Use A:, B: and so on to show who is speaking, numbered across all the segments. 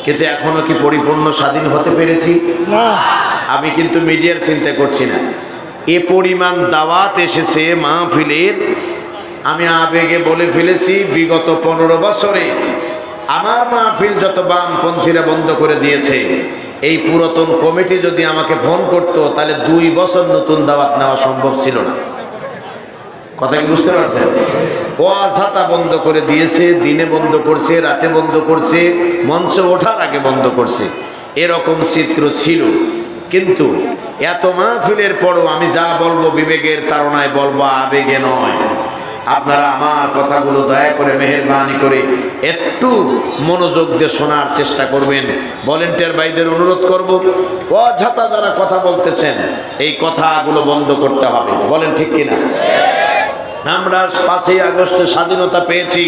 A: কিন্তু এখনো কি পরিপূর্ণ স্বাধীন হতে পেরেছি?
B: না।
A: আমি কিন্তু মিডিয়ার চিন্তা করছি না। এ পরিমাণ দাওয়াত এসেছে মাহফিলের, আমি আবেগে বলে ফেলেছি বিগত 15 বছরে আমার মাহফিল যত বামপন্থীরা বন্ধ করে দিয়েছে, এই পুরাতন কমিটি যদি আমাকে ফোন করতো তাহলে 2 বছর নতুন দাওয়াত নেওয়া সম্ভব ছিল না। কথা কি বুঝতে পারছেন? ওয়াজাতা বন্ধ করে দিয়েছে, দিনে বন্ধ করছে, রাতে বন্ধ করছে, মঞ্চে ওঠার আগে বন্ধ করছে, এরকম চিত্র ছিল। কিন্তু এত মাহফিলের পরও আমি যা বলবো বিবেকের তাড়নায় বলবো, আবেগে নয়। আপনারা আমার কথাগুলো দয়া করে মেহেরবানি করে একটু মনোযোগ দিয়ে শোনার চেষ্টা করবেন। ভলেন্টিয়ার ভাইদের অনুরোধ করব, অযথা যারা কথা বলতেছেন এই কথাগুলো বন্ধ করতে হবে। বলেন ঠিক কিনা? আমরা 5ই আগস্টে স্বাধীনতা পেয়েছি,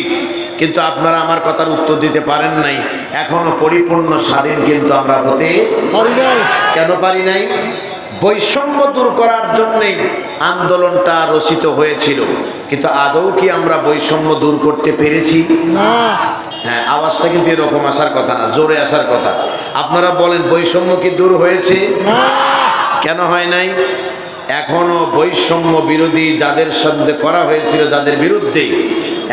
A: কিন্তু আপনারা আমার কথার উত্তর দিতে পারেন নাই। এখনো পরিপূর্ণ স্বাধীন কিন্তু আমরা হতে
B: পারি নাই।
A: কেন পারি নাই? বৈষম্য দূর করার জন্যই আন্দোলনটা রচিত হয়েছিল, কিন্তু আদৌ কি আমরা বৈষম্য দূর করতে পেরেছি?
B: না।
A: হ্যাঁ, আওয়াজটা কিন্তু এরকম আসার কথা না, জোরে আসার কথা। আপনারা বলেন, বৈষম্য কি দূর হয়েছে?
B: না।
A: কেন হয় নাই? এখনো বৈষম্য বিরোধী যাদের সাথে করা হয়েছিল, যাদের বিরুদ্ধে,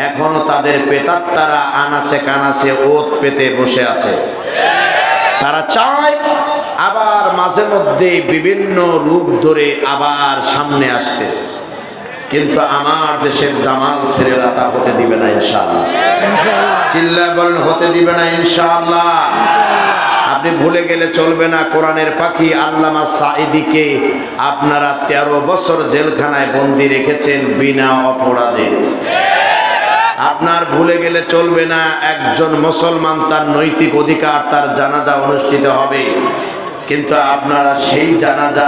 A: এখনো তাদের পেতাত্তারা আনাচে কানাচে ওত পেতে বসে আছে। তারা চায় আবার মাঝে মধ্যে বিভিন্ন রূপ ধরে আবার সামনে আসতে, কিন্তু আমার দেশের দামাল ছেলেরা তা হতে দিবে না ইনশাআল্লাহ। চিল্লায় বলেন, হতে দিবে না ইনশাআল্লাহ। আপনি ভুলে গেলে চলবে না, কোরআনের পাখি আল্লামা সাঈদীকে আপনারা 13 বছর জেলখানায় বন্দী রেখেছেন বিনা অপরাধে। আপনার ভুলে গেলে চলবে না, একজন মুসলমান তার নৈতিক অধিকার, তার জানাজা অনুষ্ঠিত হবে, কিন্তু আপনারা সেই জানাজা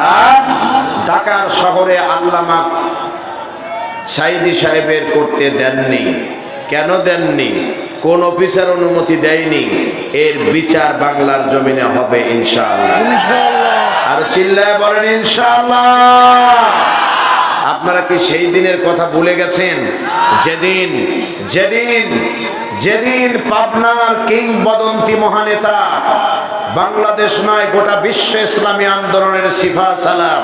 A: ঢাকার শহরে আল্লামা সাঈদী সাহেবের করতে দেননি। কেন দেননি? কোন অফিসার অনুমতি দেয়নি। এর বিচার বাংলার জমিনে হবে ইনশাআল্লাহ। আর চিল্লায় বলেন ইনশাআল্লাহ। আপনারা কি সেই দিনের কথা ভুলে গেছেন? যেদিন যেদিন যেদিন পাবনার কিংবদন্তি মহানেতা, বাংলাদেশ নয় গোটা বিশ্ব ইসলামী আন্দোলনের সিফা সালাম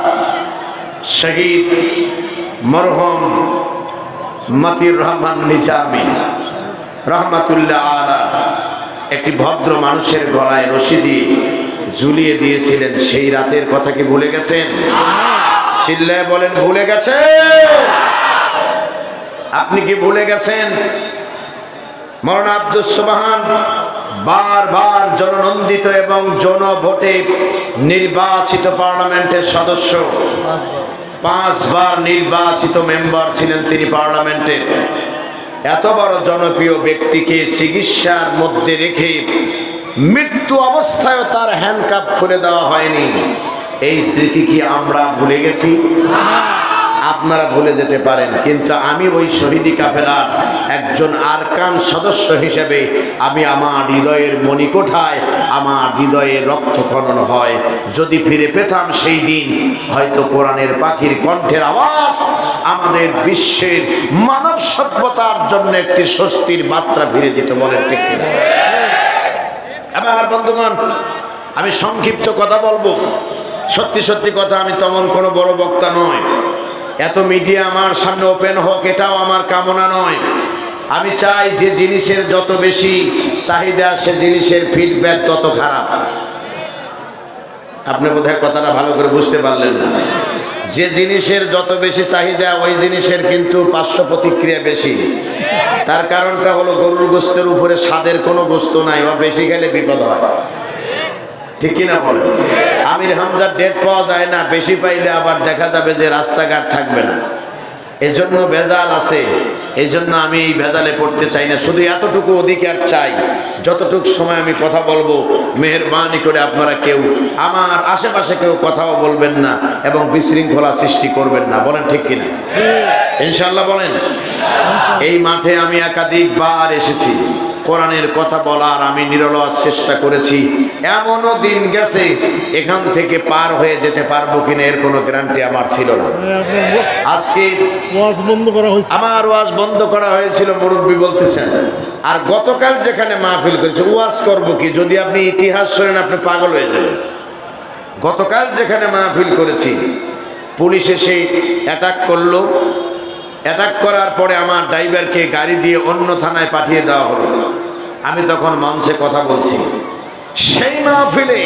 A: শহীদ মরহুম মতিউর রহমান নিজামী রহমাতুল্লাহ আলাইহি একটি ভদ্র মানুষের গলায় রশি দিয়ে ঝুলিয়ে দিয়েছিলেন, সেই রাতের কথা কি ভুলে গেছেন? চিল্লায় বলেন, ভুলে গেছেন? আপনি কি ভুলে গেছেন? মাওলানা আব্দুস সুবহান বারবার জননন্দিত এবং জনভোটে নির্বাচিত পার্লামেন্টের সদস্য, 5 বার নির্বাচিত মেম্বার ছিলেন তিনি পার্লামেন্টের। এত বড় জনপ্রিয় ব্যক্তিকে চিকিৎসার মধ্যে রেখে মৃত্যু অবস্থায় তার হ্যান্ডকাপ খুলে দেওয়া হয়নি। এই স্মৃতি কি আমরা ভুলে গেছি? আপনারা ভুলে যেতে পারেন, কিন্তু আমি ওই শহীদি কাফেলার একজন আরকান সদস্য হিসেবে আমি আমার হৃদয়ের মণিকোঠায় আমার হৃদয়ের রক্তক্ষরণ হয়। যদি ফিরে পেতাম সেই দিন, হয়তো কোরআনের পাখির কণ্ঠের আওয়াজ আমাদের বিশ্বের মানব সভ্যতার জন্য একটি স্বস্তির বার্তা ফিরে দিত। বলেন ঠিক কিনা? আমার বন্ধুগণ, আমি সংক্ষিপ্ত কথা বলবো, সত্যি সত্যি কথা। আমি তেমন কোনো বড় বক্তা নয়, এত মিডিয়া আমার সামনে ওপেন হোক এটাও আমার কামনা নয়। আমি চাই যে জিনিসের যত বেশি চাহিদা সে জিনিসের ফিডব্যাক তত খারাপ। আপনি বোধহয় কথাটা ভালো করে বুঝতে পারলেন না। যে জিনিসের যত বেশি চাহিদা ওই জিনিসের কিন্তু পার্শ্ব প্রতিক্রিয়া বেশি। তার কারণটা হলো গরুর গোস্তের উপরে স্বাদের কোনো গোস্ত নাই, ও বেশি খেলে বিপদ হয়। ঠিক কিনা বলেন? আমির হামজার ডেট পাওয়া যায় না, বেশি পাইলে আবার দেখা যাবে যে রাস্তাঘাট থাকবে না। এজন্য ভেজাল আছে, এই জন্য আমি এই ভেজালে পড়তে চাই না। শুধু এতটুকু অধিকার চাই, যতটুকু সময় আমি কথা বলবো মেহেরবানি করে আপনারা কেউ আমার আশেপাশে কেউ কথাও বলবেন না এবং বিশৃঙ্খলা সৃষ্টি করবেন না। বলেন ঠিক কিনা? ইনশাআল্লাহ বলেন। এই মাঠে আমি একাধিকবার এসেছি, কোরআনের কথা বলার আমি নিরলস চেষ্টা করেছি। এমনও দিন গেছে এখান থেকে পার হয়ে যেতে পারবো কিনা এর কোনো গ্যারান্টি আমার ছিল না। আজকে
B: ওয়াজ বন্ধ করা হয়েছে,
A: আমার ওয়াজ বন্ধ করা হয়েছিল, মুরব্বী বলতেছেন। আর গতকাল যেখানে মাহফিল করেছে ওয়াজ করবো কি, যদি আপনি ইতিহাস শোনেন আপনি পাগল হয়ে যাবেন। গতকাল যেখানে মাহফিল করেছি পুলিশ এসে অ্যাটাক করলো। অ্যাটাক করার পরে আমার ড্রাইভারকে গাড়ি দিয়ে অন্য থানায় পাঠিয়ে দেওয়া হলো। আমি তখন মঞ্চে কথা বলছি। সেই মাহফিলে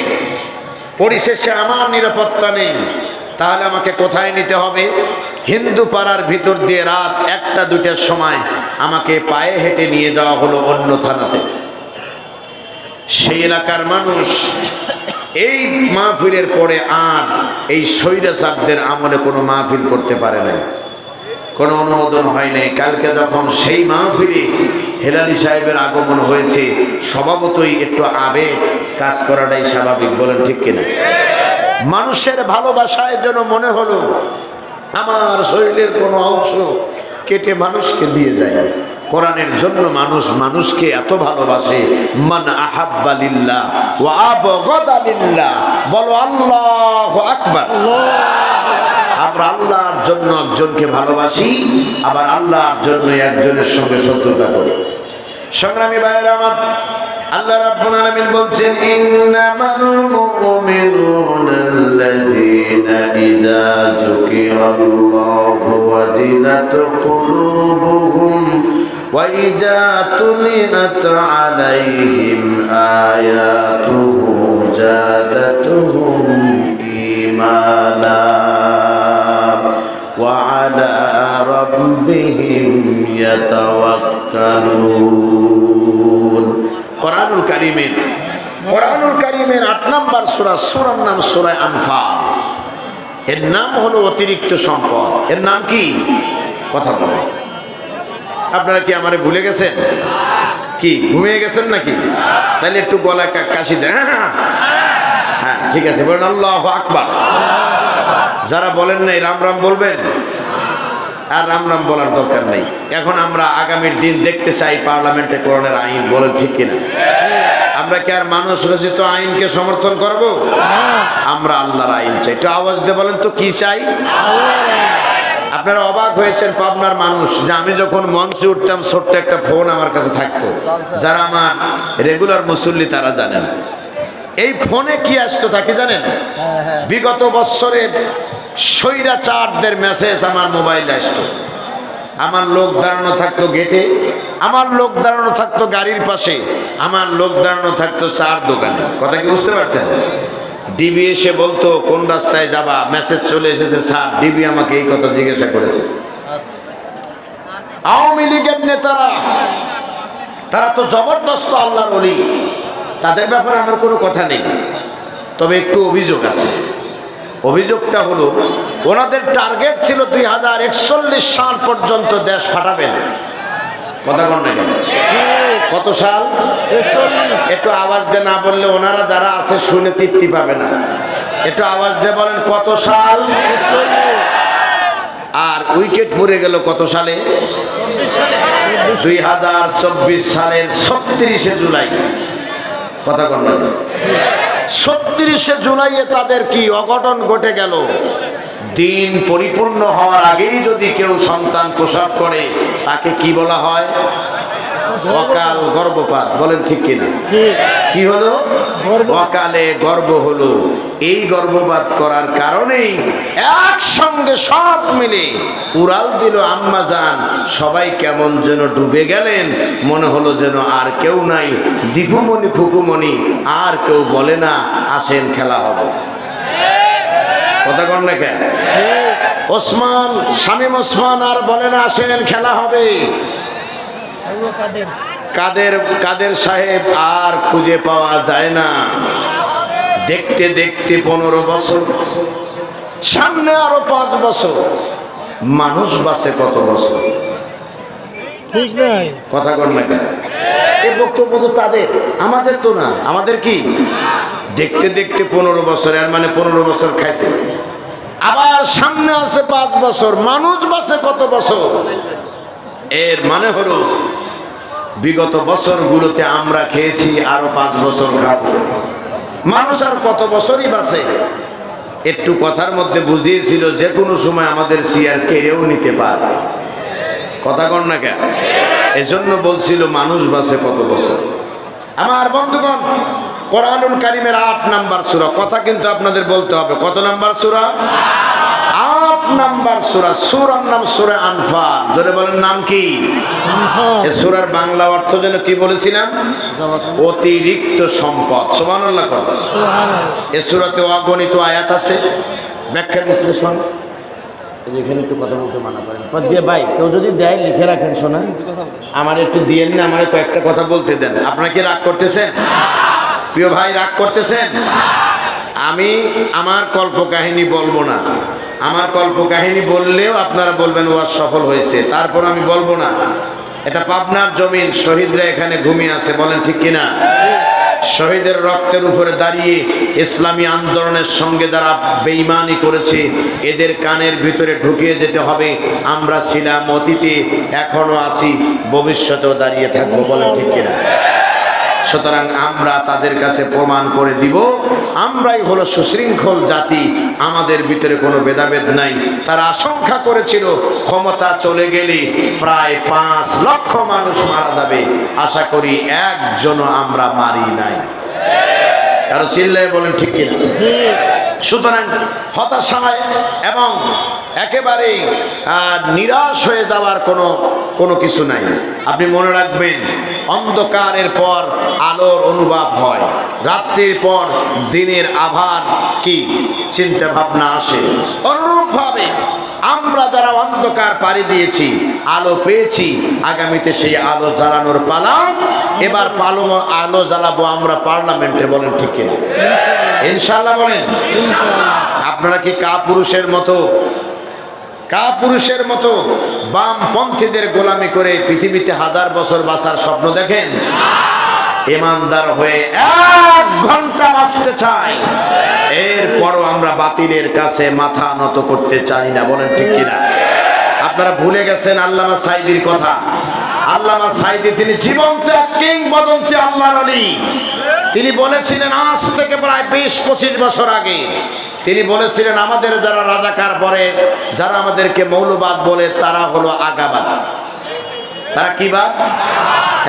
A: পরিশেষে আমার নিরাপত্তা নেই, তাহলে আমাকে কোথায় নিতে হবে? হিন্দু পাড়ার ভিতর দিয়ে রাত 1টা-2টার সময় আমাকে পায়ে হেঁটে নিয়ে যাওয়া হলো অন্য থানাতে। সেই এলাকার মানুষ এই মাহফিলের পরে আর এই স্বৈরাচারদের আমলে কোনো মাহফিল করতে পারে নাই, কোনো অনুমোদন হয় নাই। কালকে যখন সেই মাহফিলে হেলালি সাহেবের আগমন হয়েছে, স্বভাবতই একটু আবেগ কাজ করাটাই স্বাভাবিক, বলেন ঠিক কিনা? মানুষের ভালোবাসায় যেন মনে হলো আমার শরীরের কোনো অংশ কেটে মানুষকে দিয়ে যায়। কোরআনের জন্য মানুষ মানুষকে এত ভালোবাসে। মান আহাব্বা লিল্লাহ ওয়া আবগাদা লিল্লাহ, বলো আল্লাহু আকবার। আমরা আল্লাহর জন্য একজনকে ভালোবাসি, আবার আল্লাহর জন্য একজনের সঙ্গে শত্রুতা করি। সংগ্রামী ভাইয়েরা আমার, আল্লাহ রাব্বুল আলামিন বলছেন ইন্নামাল মুমিনুনাল্লাযীনা ইযা যুকিরাল্লাহু ওয়াজিলাত কুলুবুহুম ওয়া ইযা তুলিয়াত আলাইহিম আয়াতুহু জাদাতুহুম ঈমানা ওয়া আলা রাব্বিহিম ইয়াতাওয়াক্কালুন। কোরআনুল কারীমের 8 নম্বর সূরার নাম সূরা আনফাল। এর নাম হলো অতিরিক্ত সম্পদ। এর নাম কি? কথা বলে আপনারা কি আমারে ভুলে গেছেন? কি ঘুমিয়ে গেছেন নাকি? তাহলে একটু গলা কাশি দেন। হ্যাঁ ঠিক আছে, বলেন আল্লাহু আকবার। যারা বলেন নাই রাম রাম বলবেন। আর রাম রাম বলার দরকার নেই। এখন আমরা আগামীর দিন দেখতে চাই পার্লামেন্টে কোরআনের আইন, বলেন ঠিক কিনা? আমরা কি আর মানুষ রচিত আইনকে সমর্থন করব? আমরা আল্লাহর আইন চাই। একটু আওয়াজ দিয়ে বলেন তো কি চাই? আপনারা অবাক হয়েছেন পাবনার মানুষ যে আমি যখন মঞ্চে উঠতাম ছোট্ট একটা ফোন আমার কাছে থাকতো। যারা আমার রেগুলার মুসল্লি তারা জানেন এই ফোনে কি আসতো থাকে জানেন? বিগত বছরের স্বৈরাচারদের মেসেজ আমার মোবাইলে আসতো। আমার লোক দাঁড়ানো থাকতো গেটে, আমার লোক দাঁড়ানো থাকতো গাড়ির পাশে, আমার লোক দাঁড়ানো থাকতো চার দোকানে। কথা কি বুঝতে পারছেন? ডিবি এসে বলতো কোন রাস্তায় যাবা, মেসেজ চলে এসেছে স্যার, ডিবি আমাকে এই কথা জিজ্ঞাসা করেছে। আওয়ামী লীগের নেতারা তারা তো জবরদস্ত আল্লাহর ওলি, তাদের ব্যাপারে আমার কোনো কথা নেই, তবে একটু অভিযোগ আছে। অভিযোগটা হলো ওনাদের টার্গেট ছিল 2041 সাল পর্যন্ত দেশ ফাটাবেন। কথা বল না কেন? কত সাল? একটু আওয়াজ দিয়ে না বললে ওনারা যারা আছে শুনে তৃপ্তি পাবে না। একটু আওয়াজ দিয়ে বলেন কত সাল? আর উইকেট পড়ে গেল কত সালে? 2024 সালের 36শে জুলাই। কথা বল না? 36শে জুলাইয়ে তাদের কি অঘটন ঘটে গেল। দিন পরিপূর্ণ হওয়ার আগেই যদি কেউ সন্তান প্রসব করে তাকে কি বলা হয়? অকাল গর্ভপাত। বলেন ঠিক কিনা? কি হলো? অকালে গর্ভ হলো। এই গর্ভপাত করার কারণেই একসঙ্গে সব মিলে উড়াল দিল আম্মা জান। সবাই কেমন যেন ডুবে গেলেন, মনে হলো যেন আর কেউ নাই। দীপুমণি খুকুমণি আর কেউ বলে না আসেন খেলা হবে। কথা কন না কেন? ওসমান শামীম ওসমান আর বলে না আসেন খেলা হবে। কাদের সাহেব আর খুঁজে পাওয়া যায় না। দেখতে দেখতে 15 বছর, সামনে আরো 5 বছর, মানুষ বাঁচে কত বছর? ঠিক নাই? কথা কন না কেন? এই বক্তব্য তো তাদের, আমাদের তো না। আমাদের কি দেখতে দেখতে 15 বছর, এর মানে 15 বছর খাইছে। আবার সামনে আছে 5 বছর, মানুষ বাঁচে কত বছর? এর মানে হলো বিগত বছরগুলোতে আমরা খেয়েছি, আরো 5 বছর খাবো। মানুষ আর কত বছরই বাঁচে? একটু কথার মধ্যে বুঝিয়েছিল যে কোনো সময় আমাদের চেয়ার কেড়েও নিতে পারে। কথা কন না কেন? এজন্য বলছিল মানুষ বাঁচে কত বছর। আমার বন্ধুগণ, কোরআনুল কারীমের 8 নাম্বার সূরা, কথা কিন্তু আপনাদের বলতে হবে। কত নাম্বার সূরা? 8 নাম্বার সূরা। সূরার নাম সূরা আনফাল। জোরে বলেন, নাম কি? এই সূরার বাংলা অর্থ যেন কি বলেছিলাম? অতিরিক্ত সম্পদ। সুবহানাল্লাহ। এই সূরাতে অগণিত আয়াত আছে। ব্যাখ্যা বিশ্লেষণ এখানে একটু কথা বলতে মানা করেন দিয়ে ভাই, কেউ যদি দেয় লিখে রাখেন। শোনা, আমার একটু দিয়েন না, আমার কয়েকটা কথা বলতে দেন। আপনারা কি রাগ করতেছেন? প্রিয় ভাই, রাগ করতেছেন? আমি আমার কল্পকাহিনী বলবো না। আমার কল্পকাহিনী বললেও আপনারা বলবেন ওয়াজ সফল হয়েছে, তারপর আমি বলবো না। এটা পাবনার জমিন, শহীদরা এখানে ঘুমিয়ে আছে, বলেন ঠিক কিনা? শহীদের রক্তের উপরে দাঁড়িয়ে ইসলামী আন্দোলনের সঙ্গে যারা বেঈমানি করেছে এদের কানের ভিতরে ঢুকিয়ে যেতে হবে। আমরা ছিলাম অতীতে, এখনো আছি, ভবিষ্যতেও দাঁড়িয়ে থাকবো, বলেন ঠিক কিনা? সুতরাং আমরা তাদের কাছে প্রমাণ করে দিব আমরাই হলো সুশৃঙ্খল জাতি, আমাদের ভিতরে কোনো ভেদাভেদ নাই। তারা আশঙ্কা করেছিল ক্ষমতা চলে গেলে প্রায় 5 লক্ষ মানুষ মারা যাবে, আশা করি একজনও আমরা মারি নাই। আরো চিল্লায় বলেন ঠিক কিনা? সুতরাং হতাশায় এবং একেবারে নিরাশ হয়ে যাওয়ার কোনো কিছু নাই। আপনি মনে রাখবেন, অন্ধকারের পর আলোর অনুভব হয়, রাত্রির পর দিনের আভার কি চিন্তা ভাবনা আসে। অনুরূপভাবে আমরা যারা অন্ধকার পাড়ি দিয়েছি, আলো পেয়েছি, আগামীতে সেই আলো জ্বালানোর পালা। এবার আলো জ্বালাবো আমরা পার্লামেন্টে, বলেন ঠিক কিনা? ইনশাআল্লাহ বলেন। আপনারা কি কাপুরুষের মতো বামপন্থীদের গোলামি করে পৃথিবীতে 1000 বছর বাঁচার স্বপ্ন দেখেন? ইমানদার হয়ে 1 ঘন্টা বাঁচতে চাই, এরপরও আমরা বাতিলের কাছে মাথা নত করতে চাই না, বলেন ঠিক কিনা? আপনারা ভুলে গেছেন আল্লামা সাঈদীর কথা। আল্লামা সাঈদী তিনি জীবন্ত এক কিংবদন্তি আল্লাহর ওলি। তিনি বলেছিলেন আজ থেকে প্রায় 20-25 বছর আগে, তিনি বলেছিলেন আমাদের যারা রাজাকার বলে, যারা আমাদেরকে মৌলবাদ বলে, তারা হলো আগাবাদ। তারা কি বাদ?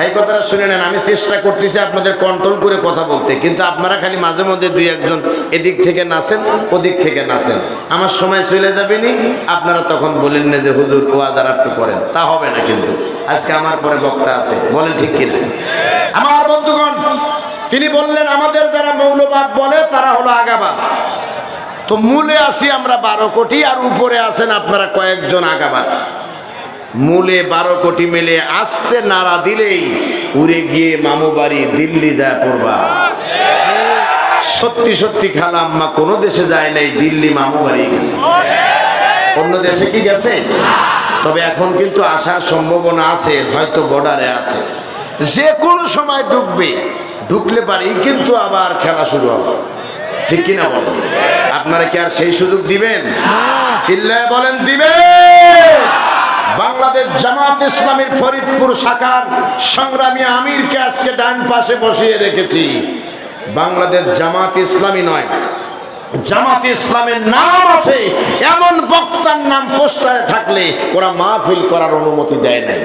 A: এই কথাটা শুনে নেন। আমি চেষ্টা করতেছি আপনাদের কন্ট্রোল করে কথা বলতে, কিন্তু আপনারা খালি মাঝে মধ্যে 2-1 এদিক থেকে নাচেন, ওদিক থেকে নাচেন। আমার সময় চলে যাবে নি, আপনারা তখন বলেন না যে হুজুর ওয়াজ আর একটু করেন, তা হবে না। কিন্তু আজকে আমার পরে বক্তা আছে, বলেন ঠিক কিনা? আমার বন্ধুগণ, তিনি বললেন আমাদের যারা মৌলবাদ বলে তারা হলো আগাবাদ। তো মূলে আছি আমরা 12 কোটি, আর উপরে আছেন আপনারা কয়েকজন আগাবাদ। মূলে 12 কোটি মিলে আস্তে নাড়া দিলেই উড়ে গিয়ে মামু বাড়ি দিল্লি যায় পড়বা। সত্যি সত্যি খালা আম্মা কোনো দেশে যায় নাই, দিল্লি মামু বাড়ি গেছে। অন্য দেশে কি গেছে? তবে এখন কিন্তু আসার সম্ভাবনা আছে, হয়তো বর্ডারে আছে, যে কোনো সময় ঢুকলে পারেই কিন্তু আবার খেলা শুরু হবে, ঠিক কিনা বলেন? আপনারা কি আর সেই সুযোগ দিবেন? চিল্লায় বলেন দিবেন? বাংলাদেশ জামাত ইসলামীর ফরিদপুর শাখার সংগ্রামী আমিরকে আজকে ডান পাশে বসিয়ে রেখেছি। বাংলাদেশ জামাত ইসলামী নয়, জামাত ইসলামের নাম আছে এমন বক্তার নাম পোস্টারে থাকলে ওরা মাহফিল করার অনুমতি দেয় না।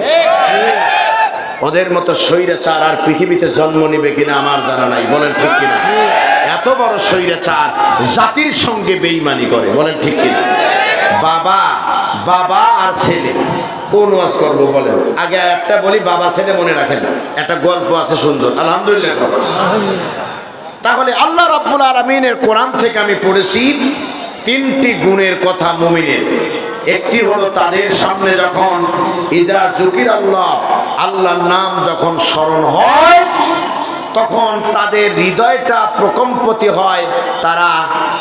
A: ওদের মতো স্বৈরাচার আর পৃথিবীতে জন্ম নেবে কিনা আমার জানা নাই, বলেন ঠিক কিনা? এত বড় স্বৈরাচার জাতির সঙ্গে বেঈমানি করে, বলেন ঠিক কিনা? বাবা আর ছেলে কোন ওয়াজ করবো বলেন? আগে একটা বলি, বাবা ছেলে মনে রাখেন, একটা গল্প আছে সুন্দর, আলহামদুলিল্লাহ। তাহলে আল্লাহ রাব্বুল আলামিনের কোরআন থেকে আমি পড়েছি 3টি গুণের কথা মুমিনের। একটি হলো তাদের সামনে যখন ইজা যুকির আল্লাহর নাম যখন স্মরণ হয় তখন তাদের হৃদয়টা প্রকম্পিত হয়, তারা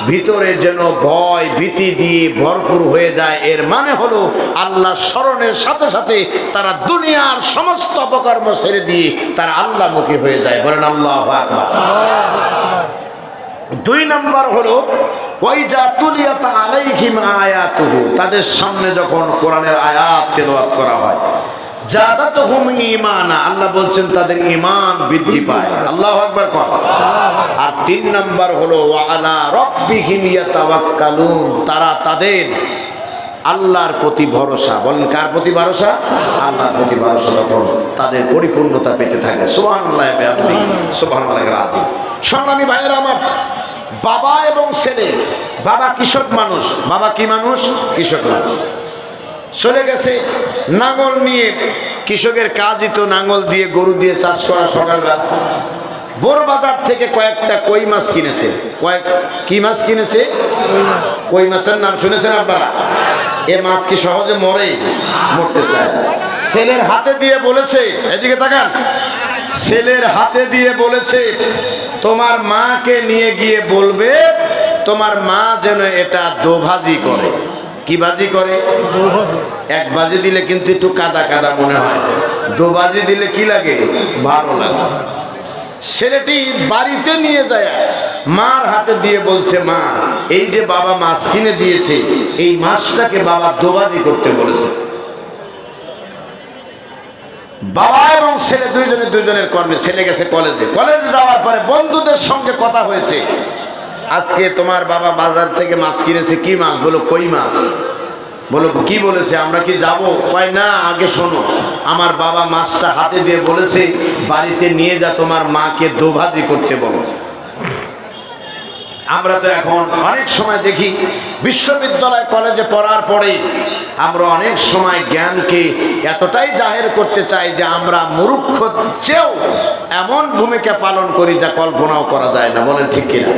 A: ভিতরে যেন ভয় ভীতি দিয়ে ভরপুর হয়ে যায়। এর মানে হলো আল্লাহ স্মরণের সাথে সাথে তারা দুনিয়ার সমস্ত অপকর্ম ছেড়ে দিয়ে তারা আল্লাহমুখী হয়ে যায়, বলেন আল্লাহু আকবার। 2 নম্বর হলো ওয়াইজা তুলিয়াত আলাইহিম আয়াতুহু, তাদের সামনে যখন কোরআনের আয়াত তেলাওয়াত করা হয়, জাদাতুহুম ঈমানা, আল্লাহ বলছেন তাদের ঈমান বৃদ্ধি পায়। আল্লাহু আকবার কোন। আর 3 নাম্বার হলো ওয়া আলা রাব্বিহিম ইয়াতাওয়াক্কালুন, তারা তাদের আল্লাহর প্রতি ভরসা। বলেন কার প্রতি ভরসা? আল্লাহর প্রতি ভরসা, তখন তাদের পরিপূর্ণতা পেতে থাকে। সুবহানাল্লাহ ওয়া বিহামদিহি সুবহানাল্লাহিল আযীম। সংগ্রামী ভাইয়েরা আমার, বাবা এবং ছেলে, বাবা কৃষক মানুষ, বাবা কি মানুষ? কৃষক মানুষ। চলে গেছে নাঙল নিয়ে, কৃষকের কাজই তো নাঙল দিয়ে গরু দিয়ে চাষ করা। সকালবেলা বড় বাজার থেকে কয়েকটা কই মাছ কিনেছে। কি মাছ কিনেছে? কই মাছের নাম শুনেছেন আপনারা? এ মাছ কি সহজে মরে? মরতে চায়। ছেলের হাতে দিয়ে বলেছে, এদিকে তাকান, ছেলের হাতে দিয়ে বলেছে তোমার মাকে নিয়ে গিয়ে বলবে তোমার মা যেন এটা দোভাজি করে। কি ভাজি করে? এক ভাজি দিলে কিন্তু একটু কাদা কাদা মনে হয়, দোভাজি দিলে কি লাগে? ভালো লাগে। ছেলেটি বাড়িতে নিয়ে যায় মার হাতে দিয়ে বলছে, মা এই যে বাবা মাছ কিনে দিয়েছে, এই মাছটাকে বাবা দোভাজি করতে বলেছে। বাবা এবং ছেলে দুইজনের কর্মে। ছেলে গেছে কলেজে, কলেজে যাওয়ার পরে বন্ধুদের সঙ্গে কথা হয়েছে, আজকে তোমার বাবা বাজার থেকে মাছ কিনেছে। কি মাছ? বলো কই মাছ। বলো কি বলেছে? আমরা কি যাবো? কয় না, আগে শোনো, আমার বাবা মাছটা হাতে দিয়ে বলেছে বাড়িতে নিয়ে যা তোমার মাকে দোভাজি করতে বলো। আমরা তো এখন অনেক সময় দেখি বিশ্ববিদ্যালয় কলেজে পড়ার পরেই আমরা অনেক সময় জ্ঞানকে এতটাই জাহের করতে চাই যে আমরা মূর্খ চেয়েও এমন ভূমিকা পালন করি যা কল্পনাও করা যায় না। বলেন ঠিক কিনা?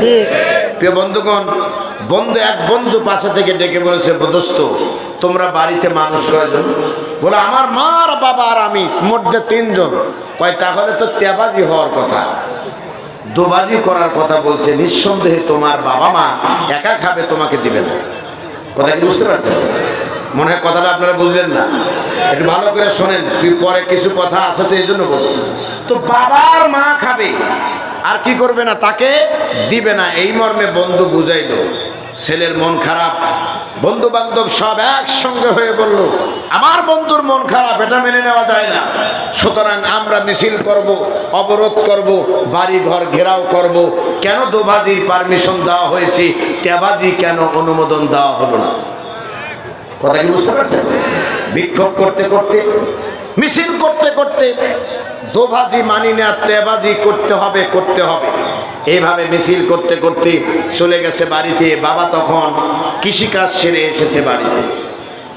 A: প্রিয় বন্ধুগণ, এক বন্ধু পাশে থেকে ডেকে বলেছে, দোস্ত তোমরা বাড়িতে মানুষ কয়জন? বলে আমার মা আর বাবা আর আমি, মধ্যে 3 জন। কয় তাহলে তো তেবাজি হওয়ার কথা, দোবাজি করার কথা বলছে। নিঃসন্দেহে তোমার বাবা মা একা খাবে, তোমাকে দিবে না। কথা কি বুঝতে পারছেন? মনে হয় কথাটা আপনারা বুঝলেন না, একটু ভালো করে শোনেন, পরে কিছু কথা আছে তো এই জন্য বলছি। তো বাবার মা খাবে আর কি করবে না, তাকে দিবে না, এই মর্মে বন্ধু বুঝাইলো। ছেলের মন খারাপ, বন্ধু বান্ধব সব একসঙ্গে হয়ে বলল আমার বন্ধুর মন খারাপ, এটা মেনে নেওয়া যায় না, সুতরাং আমরা মিছিল করব, অবরোধ করব, বাড়ি ঘর ঘেরাও করব। কেন দোভাজি পারমিশন দেওয়া হয়েছে, তেবাজি কেন অনুমোদন দেওয়া হলো না? কথা কি বুঝতে পারছেন? বিক্ষোভ করতে করতে, মিছিল করতে করতে, দোভাজি মানি না, তেবাজি করতে হবে। এইভাবে মিছিল করতে করতে চলে গেছে বাড়িতে। বাবা তখন কৃষিকাজ সেরে এসেছে বাড়িতে।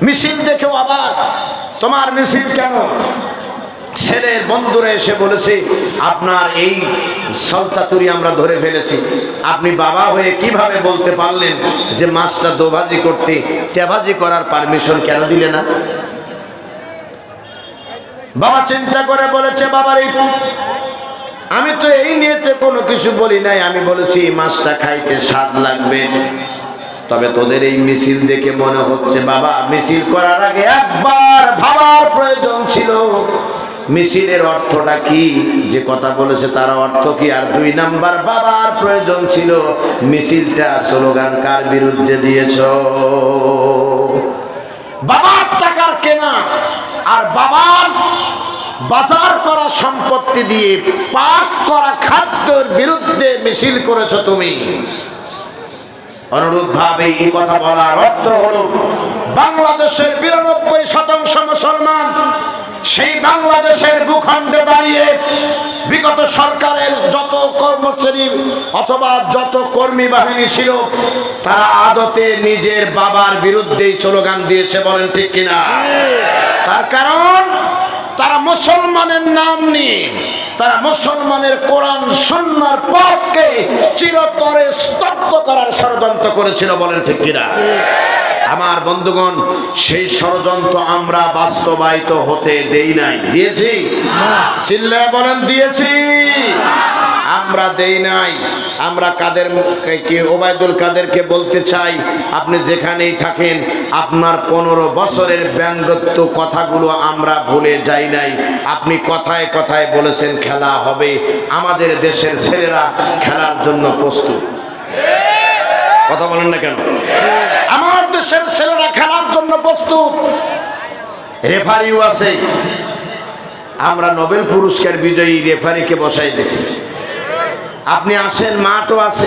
A: মিছিল দেখেও আবার তোমার মিছিল কেন? ছেলের বন্ধুরা এসে বলেছে আপনার এই সলচাতুরি আমরা ধরে ফেলেছি। আপনি বাবা হয়ে কিভাবে বলতে পারলেন যে মাছটা দোভাজি করতে, তেভাজি করার পারমিশন কেন দিলে না? বাবা চিন্তা করে বলেছে, বাবার এই আমি তো এই নিয়েতে কোনো কিছু বলি নাই, আমি বলেছি মাছটা খাইতে স্বাদ লাগবে। তবে তোদের এই মিছিল দেখে মনে হচ্ছে বাবা মিছিল করার আগে একবার ভাবার প্রয়োজন ছিল, মিছিলের অর্থটা কি, যে কথা বলেছে তার অর্থ কি। আর 2 নাম্বার বাবার প্রয়োজন ছিল মিছিলটা স্লোগান কার বিরুদ্ধে দিয়েছ। বাবার টাকার কেনা আর বাবার বাজার করা সম্পত্তি দিয়ে পাক করা খাদ্যের বিরুদ্ধে মিছিল করেছো তুমি। অনুরূপভাবে এই কথা বলার অর্থ হলো বাংলাদেশের 92% মুসলমান সেই বাংলাদেশের ভূখণ্ডে দাঁড়িয়ে বিগত সরকারের যত কর্মচারী অথবা যত কর্মী বাহিনী ছিল তারা আদতে নিজের বাবার বিরুদ্ধেই স্লোগান দিয়েছে। বলেন ঠিক কিনা? তার কারণ তারা মুসলমানের নাম নিয়ে, তারা মুসলমানের কোরআন সুন্নাহর পথকে চিরতরে স্তব্ধ করার ষড়যন্ত্র করেছিল। বলেন ঠিক কিনা? আমার বন্ধুগণ, সেই ষড়যন্ত্র আমরা বাস্তবায়িত হতে দেই নাই। দিয়েছি? চিল্লায় বলেন দিয়েছি। আমরা দেই নাই। আমরা ওবায়দুল কাদেরকে বলতে চাই, আপনি যেখানেই থাকেন আপনার 15 বছরের ব্যঙ্গত্ব কথাগুলো আমরা ভুলে যাই নাই। আপনি কথায় কথায় বলেছেন খেলা হবে, আমাদের দেশের ছেলেরা খেলার জন্য প্রস্তুত। কথা বলেন না কেন? আমার দেশের ছেলেরা খেলার জন্য প্রস্তুত। রেফারিও আছে, আমরা নোবেল পুরস্কার বিজয়ী রেফারিকে বসাই দিছি। আপনি আসেন, মাঠও আছে,